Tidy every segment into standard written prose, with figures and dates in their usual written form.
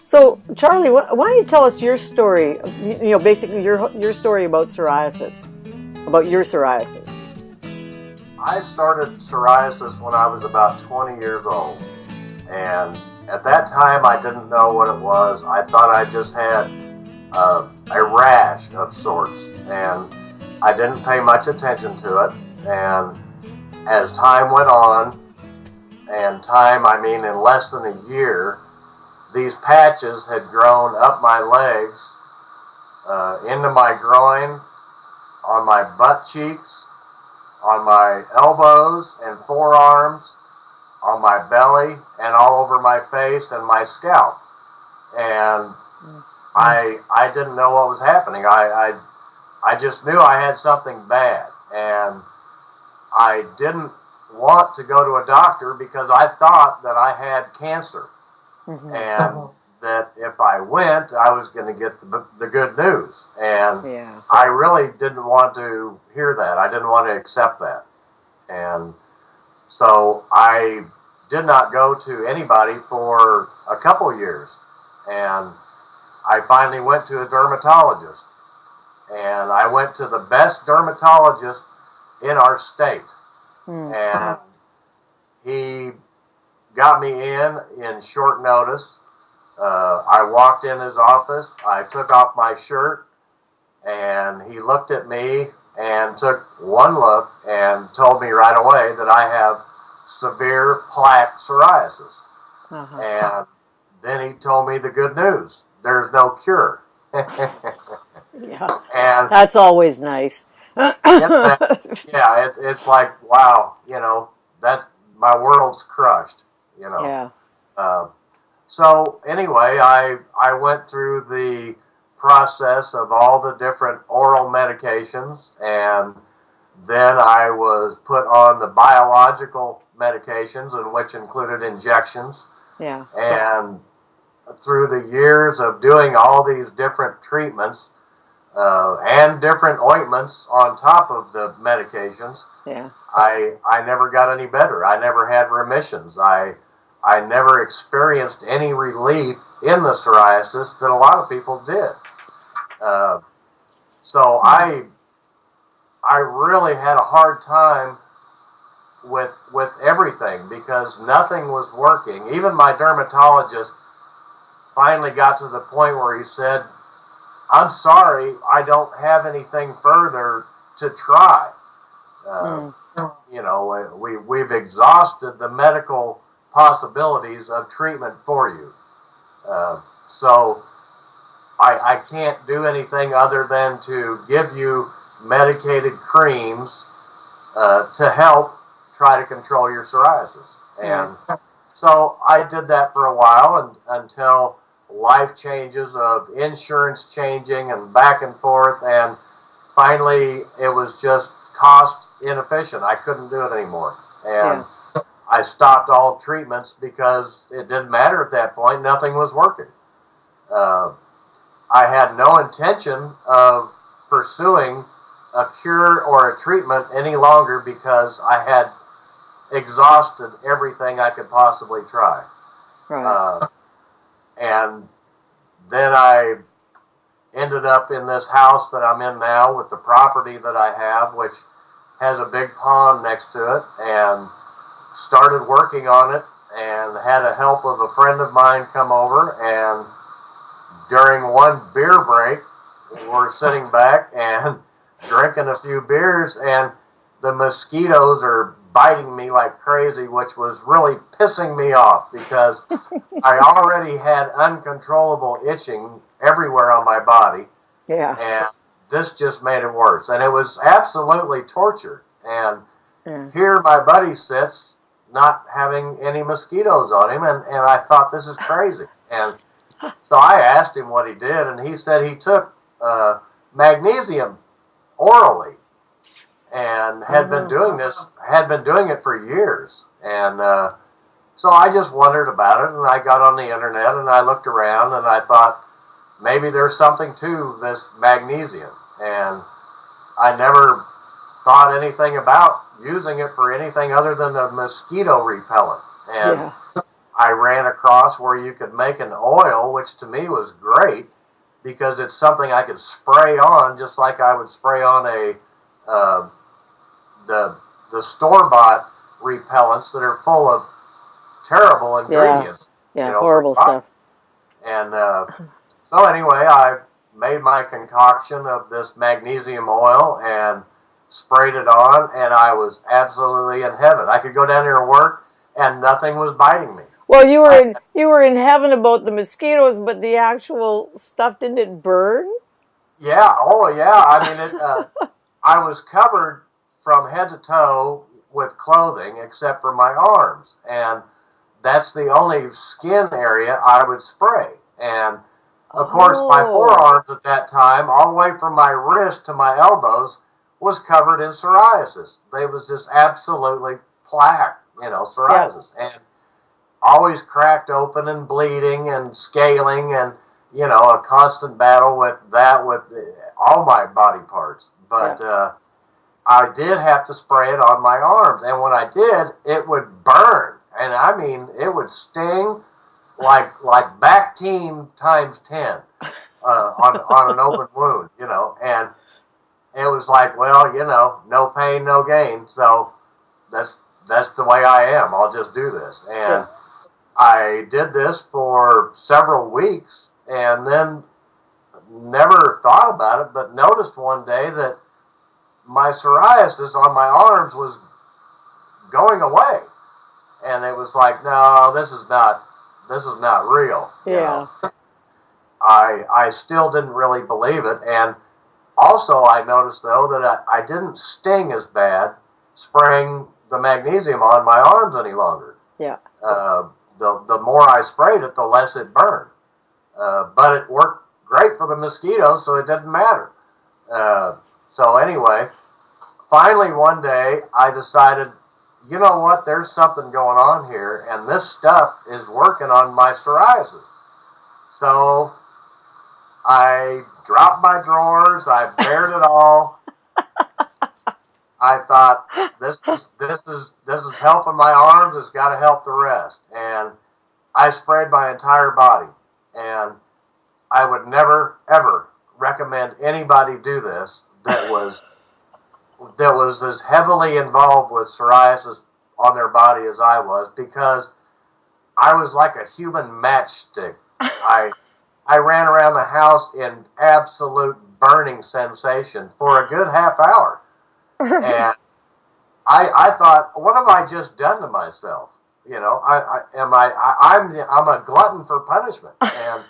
So, Charlie, why don't you tell us your story? Basically your story about psoriasis, about your psoriasis. I started psoriasis when I was about 20 years old. And at that time, I didn't know what it was. I thought I just had a rash of sorts. And I didn't pay much attention to it. And as time went on, and time, I mean in less than a year, these patches had grown up my legs, into my groin, on my butt cheeks, on my elbows and forearms, on my belly, and all over my face and my scalp. And I didn't know what was happening. I just knew I had something bad. And I didn't want to go to a doctor because I thought that I had cancer. And that if I went, I was going to get the good news. And I really didn't want to hear that. I didn't want to accept that. And so I did not go to anybody for a couple years. And I finally went to a dermatologist. And I went to the best dermatologist in our state. And he got me in short notice. I walked in his office. I took off my shirt, and he looked at me and took one look and told me right away that I have severe plaque psoriasis. And then he told me the good news: there's no cure. And that's always nice. It's like, wow, that my world's crushed. So anyway, I went through the process of all the different oral medications, and then I was put on the biological medications, and which included injections. And through the years of doing all these different treatments and different ointments on top of the medications, I never got any better. I never had remissions. I never experienced any relief in the psoriasis that a lot of people did. So I really had a hard time with everything because nothing was working. Even my dermatologist finally got to the point where he said, "I'm sorry, I don't have anything further to try. We've exhausted the medical possibilities of treatment for you. So I can't do anything other than to give you medicated creams to help try to control your psoriasis." And so I did that for a while until life changes of insurance changing and back and forth, and finally it was just cost inefficient. I couldn't do it anymore. And I stopped all treatments because it didn't matter at that point. Nothing was working. I had no intention of pursuing a cure or a treatment any longer because I had exhausted everything I could possibly try. And then I ended up in this house that I'm in now with the property that I have, which has a big pond next to it, and started working on it, and had the help of a friend of mine come over. And during one beer break, we're sitting back and drinking a few beers, and the mosquitoes are biting me like crazy, which was really pissing me off because I already had uncontrollable itching everywhere on my body. And this just made it worse. And it was absolutely torture. And here my buddy sits not having any mosquitoes on him, and I thought, this is crazy. And so I asked him what he did, and he said he took magnesium orally and had been doing it for years. And so I just wondered about it, and I got on the internet and I looked around, and I thought, maybe there's something to this magnesium. And I never thought anything about using it for anything other than a mosquito repellent. And I ran across where you could make an oil, which to me was great because it's something I could spray on, just like I would spray on the store-bought repellents that are full of terrible ingredients. Yeah, horrible stuff. And so anyway, I made my concoction of this magnesium oil and sprayed it on, and I was absolutely in heaven. I could go down there and work, and nothing was biting me. Well, you were in heaven about the mosquitoes, but the actual stuff, didn't it burn? Yeah. Oh, yeah. I mean, I was covered from head to toe with clothing except for my arms, and that's the only skin area I would spray. And of course, my forearms at that time, all the way from my wrist to my elbows, was covered in psoriasis. They was just absolutely plaque, psoriasis, and always cracked open and bleeding and scaling, and a constant battle with that with all my body parts. But I did have to spray it on my arms, and when I did, it would burn, and I mean, it would sting like Bactine times 10 on an open wound, and it was like, well, no pain, no gain, so that's the way I am. I'll just do this, and I did this for several weeks, and then never thought about it, but noticed one day that my psoriasis on my arms was going away, and it was like, no, this is not real. Yeah. I still didn't really believe it, and also I noticed though that I didn't sting as bad spraying the magnesium on my arms any longer. Yeah. The more I sprayed it, the less it burned. But it worked great for the mosquitoes, so it didn't matter. So anyway, finally one day I decided, you know what, there's something going on here, and this stuff is working on my psoriasis. So I dropped my drawers, I bared it all. I thought, this is helping my arms, it's got to help the rest. And I sprayed my entire body. And I would never, ever recommend anybody do this that was as heavily involved with psoriasis on their body as I was, because I was like a human matchstick. I ran around the house in absolute burning sensation for a good half hour. And I thought, what have I just done to myself? I'm a glutton for punishment. And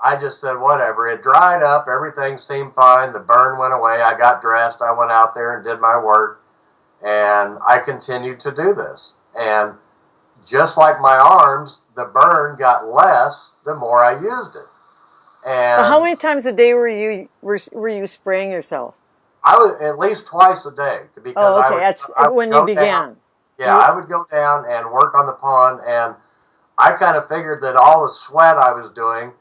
I just said, whatever. It dried up. Everything seemed fine. The burn went away. I got dressed. I went out there and did my work. And I continued to do this. And just like my arms, the burn got less the more I used it. And how many times a day were you spraying yourself? I was at least twice a day. Because that's when you began. I would go down and work on the pond, and I kind of figured that all the sweat I was doing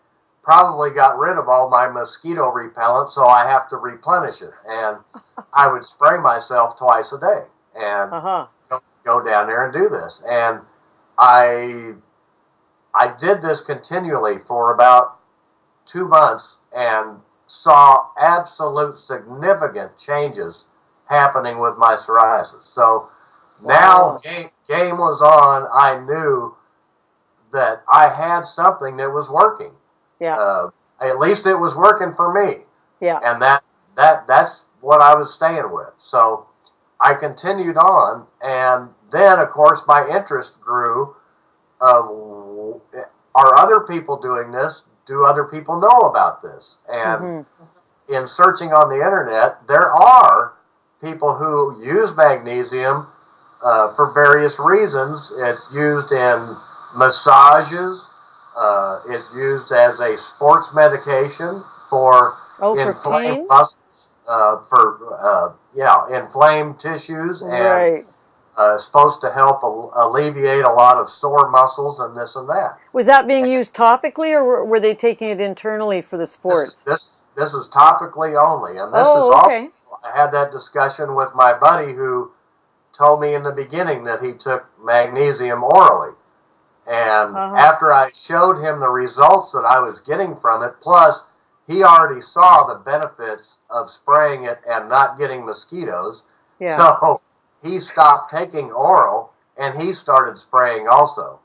probably got rid of all my mosquito repellent, so I have to replenish it. And I would spray myself twice a day and go down there and do this. And I did this continually for about 2 months and saw absolute significant changes happening with my psoriasis. So now game was on. I knew that I had something that was working. Yeah. At least it was working for me. Yeah. And that's what I was staying with. So I continued on, and then of course my interest grew. Are other people doing this? Do other people know about this? And in searching on the internet, there are people who use magnesium for various reasons. It's used in massages. It's used as a sports medication for inflamed muscles, for inflamed tissues, and supposed to help alleviate a lot of sore muscles and this and that. Was that being used topically, or were they taking it internally for the sports? This is topically only, and this is also, I had that discussion with my buddy who told me in the beginning that he took magnesium orally. And after I showed him the results that I was getting from it, plus he already saw the benefits of spraying it and not getting mosquitoes. Yeah. So he stopped taking oral and he started spraying also.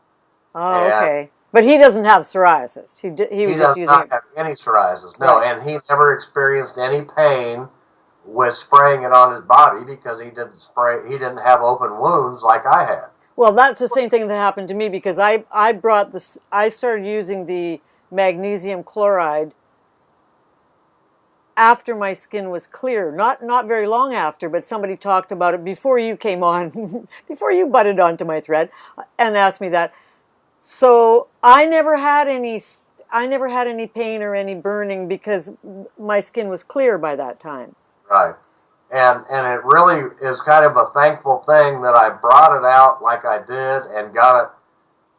Oh, okay. But he doesn't have psoriasis. He was just using. He does not have any psoriasis. No, Right. and he never experienced any pain with spraying it on his body because he didn't spray. He didn't have open wounds like I had. Well, that's the same thing that happened to me because I brought this. I started using the magnesium chloride after my skin was clear. Not very long after, but somebody talked about it before you came on, before you butted onto my thread and asked me that. So I never had any pain or any burning because my skin was clear by that time. Right. And it really is kind of a thankful thing that I brought it out like I did and got it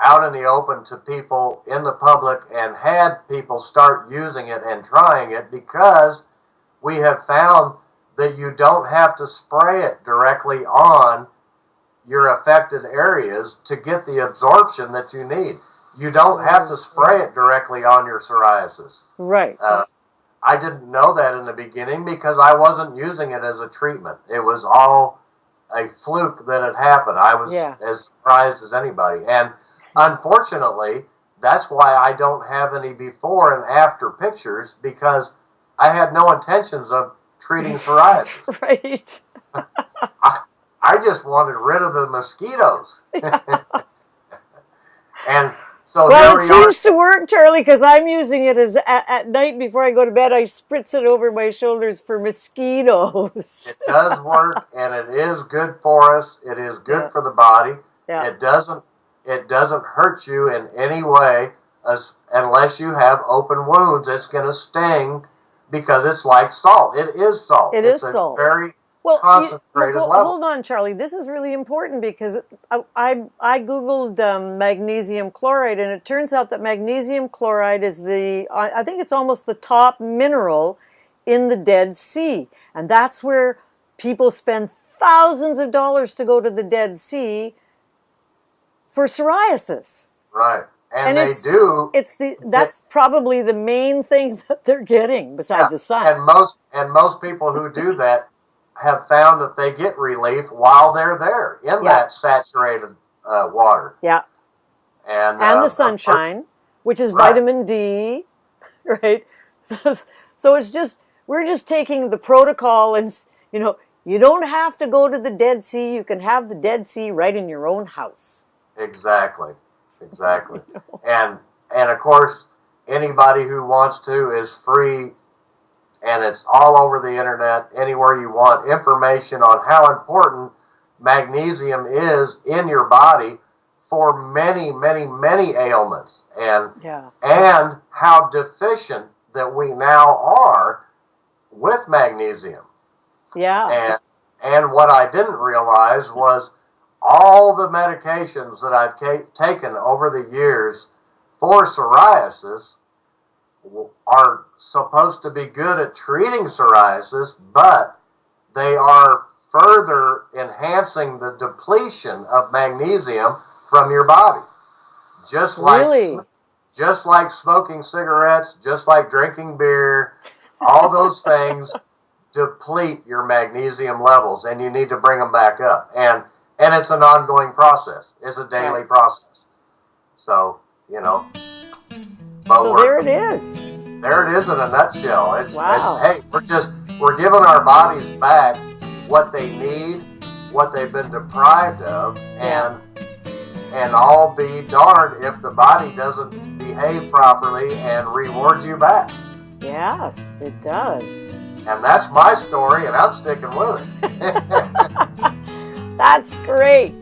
out in the open to people in the public and had people start using it and trying it, because we have found that you don't have to spray it directly on your affected areas to get the absorption that you need. You don't have to spray it directly on your psoriasis. Right. I didn't know that in the beginning because I wasn't using it as a treatment. It was all a fluke that had happened. I was as surprised as anybody. And unfortunately, that's why I don't have any before and after pictures, because I had no intentions of treating psoriasis. Right. I just wanted rid of the mosquitoes. And so well, it seems to work, Charlie, because I'm using it as at night before I go to bed. I spritz it over my shoulders for mosquitoes. It does work, and it is good for us. It is good for the body. Yeah. It doesn't hurt you in any way unless you have open wounds. It's going to sting because it's like salt. It is salt. It's a salt. Very concentrated level. Hold on, Charlie. This is really important because I Googled magnesium chloride, and it turns out that magnesium chloride is I think it's almost the top mineral in the Dead Sea. And that's where people spend thousands of dollars to go to the Dead Sea for psoriasis. Right. And they do. That's probably the main thing that they're getting besides the sun. And most people who do that have found that they get relief while they're there in that saturated water. Yeah. And the sunshine, which is vitamin D, right? So it's just, we're just taking the protocol and, you don't have to go to the Dead Sea. You can have the Dead Sea right in your own house. Exactly. And of course, anybody who wants to is free. And it's all over the internet, anywhere you want, information on how important magnesium is in your body for many, many, many ailments. And how deficient that we now are with magnesium. Yeah. And what I didn't realize was all the medications that I've taken over the years for psoriasis are supposed to be good at treating psoriasis, but they are further enhancing the depletion of magnesium from your body. Just like smoking cigarettes, just like drinking beer, all those things deplete your magnesium levels, and you need to bring them back up. And it's an ongoing process. It's a daily process. So, So there it is. There it is in a nutshell. Wow. We're giving our bodies back what they need, what they've been deprived of, and I'll be darned if the body doesn't behave properly and reward you back. Yes, it does. And that's my story, and I'm sticking with it. That's great.